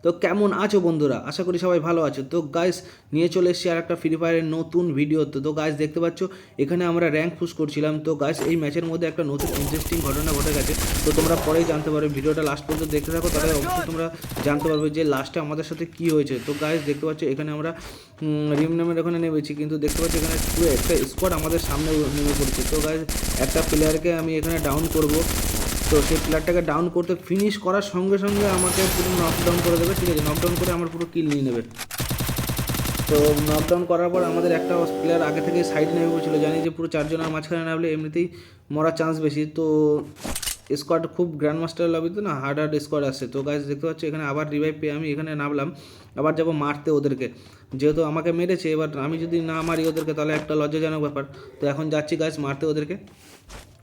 তো কেমন আছো বন্ধুরা? আশা করি সবাই ভালো আছো। তো গাইস নিয়ে চলে এসেছি আর একটা ফ্রি ফায়ারের নতুন ভিডিও। তো গাইস দেখতে পাচ্ছ এখানে আমরা র্যাঙ্ক পুশ করছিলাম। তো গাইস এই ম্যাচের মধ্যে একটা নতুন ইন্টারেস্টিং ঘটনা ঘটে গেছে। তো তোমরা পরেই জানতে পারবে, ভিডিওটা লাস্ট পর্যন্ত দেখতে থাকো, তাহলে অবশ্যই তোমরা জানতে পারবে যে লাস্টে আমাদের সাথে কী হয়েছে। তো গাইস দেখতে পাচ্ছ এখানে আমরা রিম নামের ওখানে নেমেছি, কিন্তু দেখতে পাচ্ছি এখানে পুরো একটা স্কোয়াড আমাদের সামনে নেমে পড়েছে। তো গাইস একটা প্লেয়ারকে আমি এখানে ডাউন করব। তো সেই প্লেয়ারটাকে ডাউন করতে ফিনিশ করার সঙ্গে সঙ্গে আমাকে পুরো নকডাউন করে দেবে, ঠিক আছে? নকডাউন করে আমার পুরো কিল নিয়ে নেবে। তো নকডাউন করার পর আমাদের একটা প্লেয়ার আগে থেকে সাইডে নেমে পড়েছিল, জানি যে পুরো চারজনের মাঝখানে নামলে এমনিতেই মরার চান্স বেশি। তো স্কোয়াড খুব গ্র্যান্ড মাস্টার লবিতে না হার্ড স্কোয়াড আসছে। তো গাইজ দেখতে পাচ্ছি এখানে আবার রিভাইভ পেয়ে আমি এখানে নামলাম, আবার যাবো মারতে ওদেরকে। যেহেতু আমাকে মেরেছে, এবার আমি যদি না মারি ওদেরকে তাহলে একটা লজ্জাজনক ব্যাপার। তো এখন যাচ্ছি গাইজ মারতে ওদেরকে।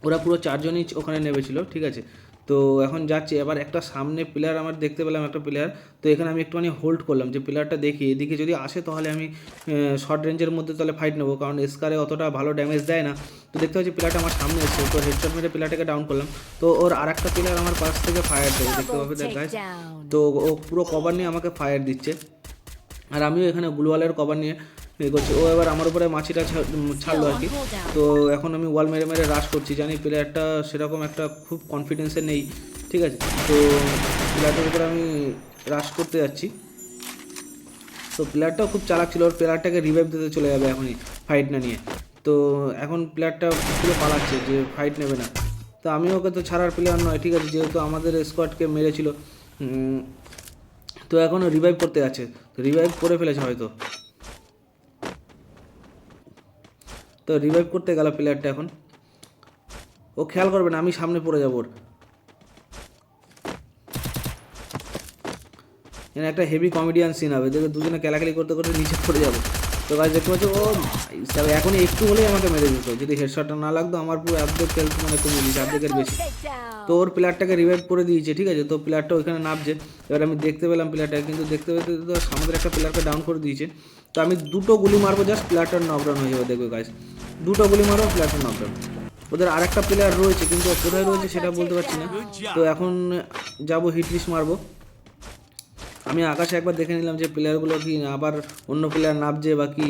ওরা পুরো চারজনই ওখানে নেমেছিল, ঠিক আছে? তো এখন যাচ্ছি, এবার একটা সামনে প্লেয়ার আমার দেখতে পেলাম, একটা প্লেয়ার। তো এখানে আমি একটুখানি হোল্ড করলাম যে প্লেয়ারটা দেখি এদিকে যদি আসে তাহলে আমি শর্ট রেঞ্জের মধ্যে তাহলে ফাইট নেবো, কারণ স্কারে অতটা ভালো ড্যামেজ দেয় না। তো দেখতে পাচ্ছি প্লেয়ারটা আমার সামনে এসেছে, তো হেডশট মেরে প্লেয়ারটাকে ডাউন করলাম। তো ওর আর একটা প্লেয়ার আমার পাশ থেকে ফায়ার দেবে, দেখতে পাবে গাইস। তো ও পুরো কভার নিয়ে আমাকে ফায়ার দিচ্ছে, আর আমিও এখানে গ্লুওয়ালের কভার নিয়ে করছি। ও এবার আমার উপরে মাছিটা ছাড়লো আর কি। তো এখন আমি ওয়াল মেরে মেরে রাশ করছি, জানি প্লেয়ারটা সেরকম একটা খুব কনফিডেন্সে নেই, ঠিক আছে? তো প্লেয়ারটার উপরে আমি রাশ করতে যাচ্ছি। তো প্লেয়ারটাও খুব চালাক ছিল, ওর প্লেয়ারটাকে রিভাইভ দিতে চলে যাবে এখনই ফাইট না নিয়ে। তো এখন প্লেয়ারটা পুরো পালাচ্ছে যে ফাইট নেবে না। তো আমি ওকে তো ছাড়ার প্লেয়ার নয়, ঠিক আছে, যেহেতু আমাদের স্কোয়াডকে মেরেছিল। তো এখনও রিভাইভ করতে যাচ্ছে, তো রিভাইভ করে ফেলেছে হয়তো। তো রিভাইভ করতে গেল প্লেয়ারটা, এখন ও খেয়াল করবে না, আমি সামনে পড়ে যাবো ওর। এখানে একটা হেভি কমেডিয়ান সিন হবে, দেখো দুজনে খেলাখেলি করতে করতে নিচে পড়ে যাবো। তো গাছ দেখতে পাচ্ছ ও এখন একটু হলেই আমাকে মেরে দিত, যদি হেডশটটা না লাগতো আমার পুরো অর্ধেক হেলথ মানে কমিয়ে দিয়েছে, অর্ধেকের বেশি। তো ওর প্লেয়ারটাকে রিভাইভ করে দিয়েছে, ঠিক আছে? তো প্লেয়ারটা ওইখানে নামছে, এবার আমি দেখতে পেলাম প্লেয়ারটাকে, কিন্তু দেখতে পেতে তো আমাদের একটা প্লেয়ারকে ডাউন করে দিয়েছে। তো আমি দুটো গুলি মারবো, জাস্ট প্লেয়ারটার নকডাউন হয়ে যাবে, দেখবে গাছ। দুটো গুলি মারবো, প্লেয়ারটার নকডাউন। ওদের আরেকটা প্লেয়ার রয়েছে, কিন্তু কোথায় রয়েছে সেটা বলতে পারছি না। তো এখন যাবো হিটলিস্ট মারবো। আমি আকাশে একবার দেখে নিলাম যে প্লেয়ারগুলো কি আবার অন্য প্লেয়ার নামছে বা কি।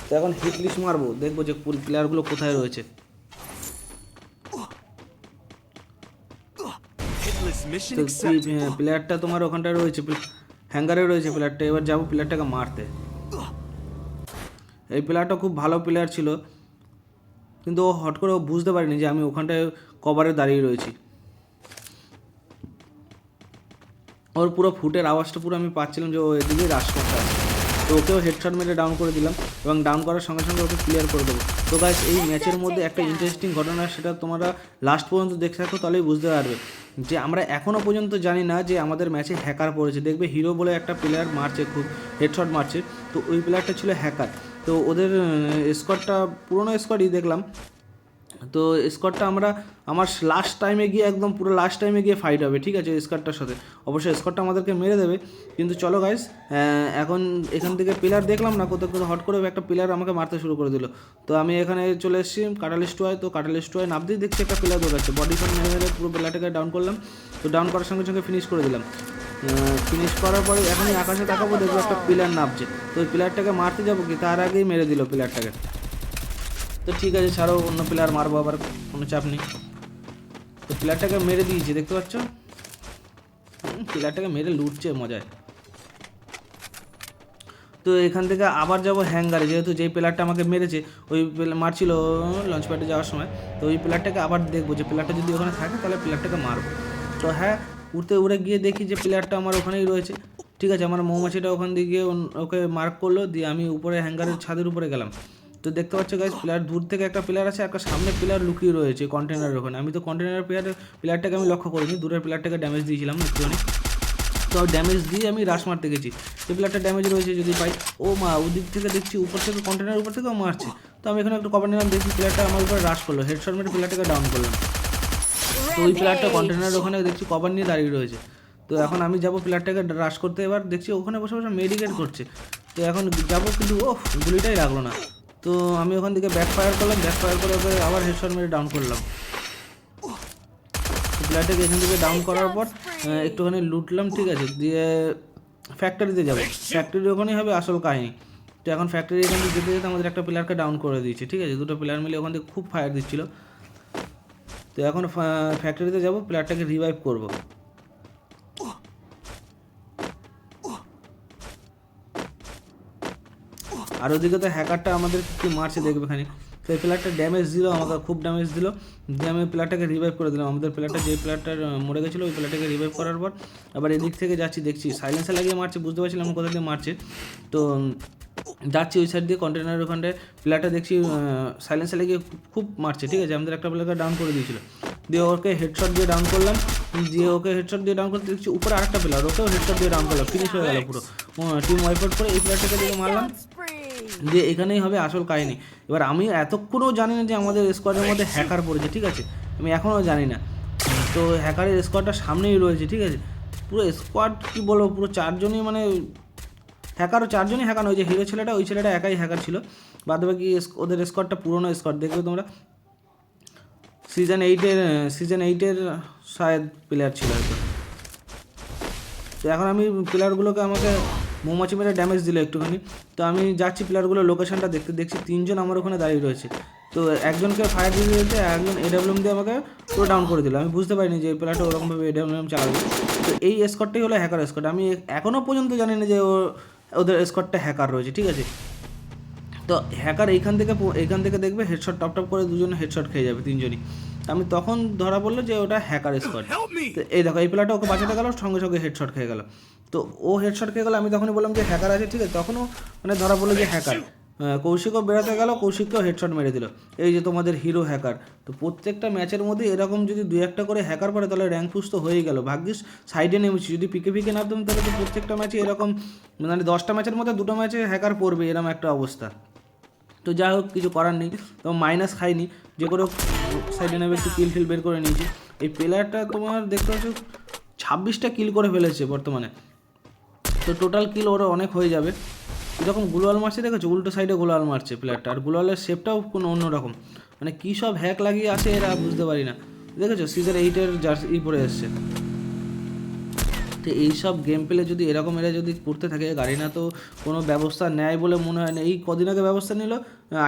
তো এখন হিটলিস্ট মারবো, দেখবো যে প্লেয়ারগুলো কোথায় রয়েছে। তো প্লেয়ারটা তোমার ওখানটায় রয়েছে, হ্যাঙ্গারে রয়েছে প্লেয়ারটা। এবার যাবো প্লেয়ারটাকে মারতে। এই প্লেয়ারটা খুব ভালো প্লেয়ার ছিল, কিন্তু ও হট করে বুঝতে পারিনি যে আমি ওখানটায় কভারে দাঁড়িয়ে রয়েছি। ওর পুরো ফুটের আওয়াজটা পুরো আমি পাচ্ছিলাম যে ও এদিকে রাশ করতে আসে। তো ওকেও হেডশট মেরে ডাউন করে দিলাম, এবং ডাউন করার সঙ্গে সঙ্গে ওকে ক্লিয়ার করে দেবো। তো গাইস এই ম্যাচের মধ্যে একটা ইন্টারেস্টিং ঘটনা, সেটা তোমরা লাস্ট পর্যন্ত দেখে থাকো, তাহলেই বুঝতে পারবে যে আমরা এখনও পর্যন্ত জানি না যে আমাদের ম্যাচে হ্যাকার পড়েছে। দেখবে হিরো বলে একটা প্লেয়ার মারছে, খুব হেডশট মারছে, তো ওই প্লেয়ারটা ছিল হ্যাকার। তো ওদের স্কোয়াডটা পুরোনো স্কোয়াডই দেখলাম। তো স্কোয়াডটা আমার লাস্ট টাইমে গিয়ে একদম পুরো লাস্ট টাইমে গিয়ে ফাইট হবে, ঠিক আছে? স্কোয়াডটার সাথে অবশ্যই স্কোয়াডটা আমাদেরকে মেরে দেবে। কিন্তু চলো গাইস, এখন এখান থেকে প্লেয়ার দেখলাম না কোথাও কোথাও, হট করে একটা প্লেয়ার আমাকে মারতে শুরু করে দিল। তো আমি এখানে চলে এসেছি কাটালিস্ট হয়। তো কাটালিস্ট হয় নামতেই দেখছি একটা প্লেয়ার দৌড়াচ্ছে, বডি শট মেরে মেরে পুরো প্লেয়ারটাকে ডাউন করলাম। তো ডাউন করার সঙ্গে সঙ্গে ফিনিশ করে দিলাম। ফিনিশ করার পরে এখনই আকাশে তাকাবো, দেখবো একটা প্লেয়ার নামছে। তো ওই প্লেয়ারটাকে মারতে যাবো কি তার আগেই মেরে দিল প্লেয়ারটাকে। তো ঠিক আছে, ছাড়ো, অন্য প্লেয়ার মারবো, আবার কোনো চাপ নেই। তো প্লেয়ারটাকে মেরে দিয়েছি, দেখতে পাচ্ছ প্লেয়ারটাকে মেরে লুটছে মজায়। তো এখান থেকে আবার যাব হ্যাঙ্গারে, যেহেতু যেই প্লেয়ারটা আমাকে মেরেছে ওই মারছিল লঞ্চ প্যাডে যাওয়ার সময়। তো ওই প্লেয়ারটাকে আবার দেখবো যে প্লেয়ারটা যদি ওখানে থাকে তাহলে প্লেয়ারটাকে মারবো। তো হ্যাঁ, উড়ে গিয়ে দেখি যে প্লেয়ারটা আমার ওখানেই রয়েছে, ঠিক আছে? আমার মৌমাছিটা ওখান দিয়ে গিয়ে ওকে মার্ক করলো, দিয়ে আমি উপরে হ্যাঙ্গারের ছাদের উপরে গেলাম। তো দেখতে পাচ্ছ গাইস, প্লেয়ার দূর থেকে একটা প্লেয়ার আছে, একটা সামনে প্লেয়ার লুকিয়ে রয়েছে কন্টেনারের ওখানে। আমি তো কন্টেনার প্লেয়ারটাকে আমি লক্ষ্য করিনি, দূরের প্লেয়ারটাকে ড্যামেজ দিয়েছিলাম একটুখানি। তো ড্যামেজ দিয়ে আমি রাশ মারতে গেছি, যে প্লেয়ারটা ড্যামেজ রয়েছে যদি পাই। ও মা, ওদিক থেকে দেখছি উপর থেকে কন্টেনারের উপর থেকেও মারছে। তো আমি এখানে একটু কভার নিলাম, দেখছি প্লেয়ারটা আমার উপরে রাশ করলো, হেডশট মেরে প্লেয়ারটাকে ডাউন করলাম। তো ওই প্লেয়ারটা কন্টেনারের ওখানে দেখছি কভার নিয়ে দাঁড়িয়ে রয়েছে। তো এখন আমি যাবো প্লেয়ারটাকে রাশ করতে, এবার দেখছি ওখানে বসে বসে মেডিকেট করছে। তো এখন যাবো, কিন্তু ও গুলিটাই লাগলো না। তো আমি ওখান থেকে ব্যাক ফায়ার করলাম, ব্যাক ফায়ার করে ওকে আবার হেডশট মেরে ডাউন করলাম। প্লেয়ারটাকে এখান থেকে ডাউন করার পর একটুখানি লুটলাম, ঠিক আছে, দিয়ে ফ্যাক্টরিতে যাবো, ফ্যাক্টরি ওখানেই হবে আসল কাহিনী। তো এখন ফ্যাক্টরি এখান থেকে যেতে যেতে আমাদের একটা প্লেয়ারকে ডাউন করে দিয়েছে, ঠিক আছে, দুটো প্লেয়ার মিলে ওখান থেকে খুব ফায়ার দিচ্ছিলো। তো এখন ফ্যাক্টরিতে যাবো, প্লেয়ারটাকে রিভাইভ করবো। আর ওদিকে তো হ্যাকারটা আমাদের কি মারছে দেখবে এখানে। তো এই প্লেয়ারটা ড্যামেজ দিল আমাকে, খুব ড্যামেজ দিল, দিয়ে আমি প্লেয়ারটাকে রিভাইভ করে দিলাম। আমাদের প্লেয়ারটা যে প্লেয়ারটার মরে গেছিলো ওই প্লেয়ারটাকে রিভাইভ করার পর আবার এদিক থেকে যাচ্ছি, দেখছি সাইলেন্সার লাগিয়ে মারছে, বুঝতে পারছিলাম কোথা থেকে মারছে। তো যাচ্ছি ওই সাইড দিয়ে কন্টেনারের ওখানটায়, প্লেয়ারটা দেখছি সাইলেন্সার লাগিয়ে খুব মারছে, ঠিক আছে। আমাদের একটা প্লেয়ারকে ডাউন করে দিয়েছিল, দিয়ে ওকে হেডশট দিয়ে ডাউন করলাম, দিয়ে ওকে হেডশট দিয়ে ডাউন করতে দেখছি উপরে আরেকটা প্লেয়ার, ওকেও হেডশট দিয়ে ডাউন করলাম, ফিনিশ হয়ে গেল পুরো। টিম ওয়াইপ আউট করে এই প্লেয়ারটাকে দিয়ে মারলাম, যে এখানেই হবে আসল কাহিনী। এবার আমি এতক্ষণও জানি না যে আমাদের স্কোয়াডের মধ্যে হ্যাকার পড়েছে, ঠিক আছে, আমি এখনও জানি না। তো হ্যাকারের স্কোয়াডটা সামনেই রয়েছে, ঠিক আছে, পুরো স্কোয়াড কী বলবো, পুরো চারজনই, মানে হ্যাকারও চারজনই হ্যাকার নয়, যে হিরো ছেলেটা ওই ছেলেটা একাই হ্যাকার ছিল, বাদ বাকি ওদের স্কোয়াডটা পুরোনো স্কোয়াড, দেখবে তোমরা সিজন এইটের শায়দ প্লেয়ার ছিল হয়তো। তো এখন আমি প্লেয়ারগুলোকে আমাকে মৌমাছি মেরে ড্যামেজ দিল একটুখানি। তো আমি যাচ্ছি প্লেয়ারগুলোর লোকেশনটা দেখতে, দেখছি তিনজন আমার ওখানে দাঁড়িয়ে রয়েছে। তো একজনকে ফায়ার দিয়ে দিয়েছে, একজন এডাব্লিউএম দিয়ে আমাকে পুরো ডাউন করে দিল। আমি বুঝতে পারিনি যে এই প্লেয়ারটা ওরকমভাবে এডাব্লিউএম চালাবে। তো এই স্কোয়াডটাই হলো হ্যাকার স্কোয়াড। আমি এখনও পর্যন্ত জানি না যে ওদের স্কোয়াডটা হ্যাকার রয়েছে, ঠিক আছে। তো হ্যাকার এইখান থেকে দেখবে হেডশট টপ করে দুজনে হেডশট খেয়ে যাবে তিনজনই। আমি তখন ধরা পড়লো যে ওটা হ্যাকার স্কোয়াড। তো এই দেখো এই প্লেয়ারটা ওকে বাঁচাতে গেল, সঙ্গে সঙ্গে হেডশট খেয়ে গেল। তো ও হেডশট খেয়ে গেলো, আমি তখনই বললাম যে হ্যাকার আছে, ঠিক আছে, তখনও মানে ধরা পড়লো যে হ্যাকার। কৌশিকও বেরোতে গেল, কৌশিককেও হেডশট মেরে দিল, এই যে তোমাদের হিরো হ্যাকার। তো প্রত্যেকটা ম্যাচের মধ্যে এরকম যদি দুই একটা করে হ্যাকার পড়ে তাহলে র্যাঙ্ক পুশ তো হয়েই গেল। ভাগ্যিস সাইডে নেমেছি, যদি পিকে নামতাম তাহলে তো প্রত্যেকটা ম্যাচে এরকম, মানে 10টা ম্যাচের মধ্যে 2টো ম্যাচে হ্যাকার পড়বে, এরকম একটা অবস্থা। তো যাই হোক, কিছু করার নেই, তো মাইনাস খাইনি, যে করে সাইডে নেবে একটু কিল বের করে নিয়েছি। এই প্লেয়ারটা তোমার দেখতে পাচ্ছ 26টা কিল করে ফেলেছে বর্তমানে। তো টোটাল কিল ওরা অনেক হয়ে যাবে। যখন গ্লোয়াল মারছে দেখেছো, উল্টো সাইডে গ্লোয়াল মারছে প্লেয়ারটা, আর গ্লোয়ালের শেপটাও কোনো অন্যরকম, মানে কী সব হ্যাক লাগিয়ে আসে এরা বুঝতে পারি না। দেখেছো সিজন 8-এর জার্সি পরে এসছে। তো এইসব গেম প্লে যদি এরকম এরা যদি করতে থাকে, গারিনা তো কোনো ব্যবস্থা নেয় বলে মনে হয় না। এই কদিন আগে ব্যবস্থা নিল,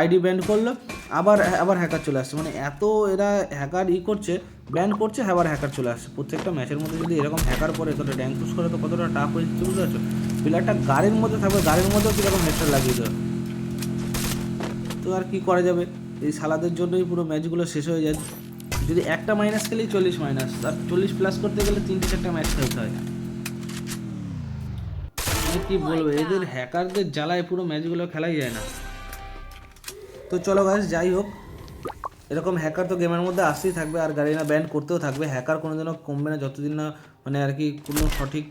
আইডি ব্যান্ড করলো, আবার হ্যাকার চলে আসছে, মানে এত এরা হ্যাকার করছে, ব্যান্ড করছে, আবার হ্যাকার চলে আসছে। প্রত্যেকটা ম্যাচের মধ্যে যদি এরকম হ্যাকার পড়ে তাহলে র্যাঙ্ক পুশ করে তো কতটা টাফ হয়ে যাচ্ছে, বুঝতে পারছো। প্লেয়ারটা গাড়ির মধ্যে থাকবে, গাড়ির মধ্যেও কীরকম হেডশট লাগিয়ে দেবে। তো আর কি করা যাবে, এই সালাদের জন্যই পুরো ম্যাচগুলো শেষ হয়ে যায়। যদি একটা মাইনাস খেলেই 40 মাইনাস, আর 40 প্লাস করতে গেলে 3-4টা ম্যাচ খেলতে হয়। কি বলবো, এদের হ্যাকারদের জ্বালায় পুরো ম্যাচগুলো খেলাই যায় না। তো চলো গাইস, যাই হোক, এরকম হ্যাকার তো গেমের মধ্যে আসতেই থাকবে, আর গারিনা ব্যান্ড করতেও থাকবে। হ্যাকার কোনোদিনও কমবে না যতদিন না মানে আর কি কোনো সঠিক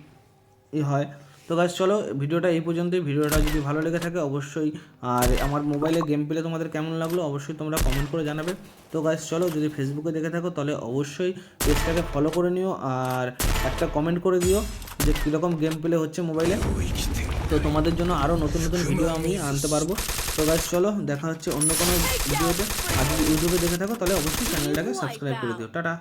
হয়। তো গাইস চলো, ভিডিওটা এই পর্যন্তই। ভিডিওটা যদি ভালো লেগে থাকে অবশ্যই, আর আমার মোবাইলে গেম প্লে তোমাদের কেমন লাগলো অবশ্যই তোমরা কমেন্ট করে জানাবে। তো গাইস চলো, যদি ফেসবুকে দেখে থাকো তাহলে অবশ্যই পেজটাকে ফলো করে নিও, আর একটা কমেন্ট করে দিও যে কীরকম গেম প্লে হচ্ছে মোবাইলে। তো তোমাদের জন্য আরও নতুন ভিডিও আমি আনতে পারবো। তো গাইস চলো, দেখা হচ্ছে অন্য কোনো ভিডিওতে। আর যদি ইউটিউবে দেখে থাকো তাহলে অবশ্যই চ্যানেলটাকে সাবস্ক্রাইব করে দিও। টাটা।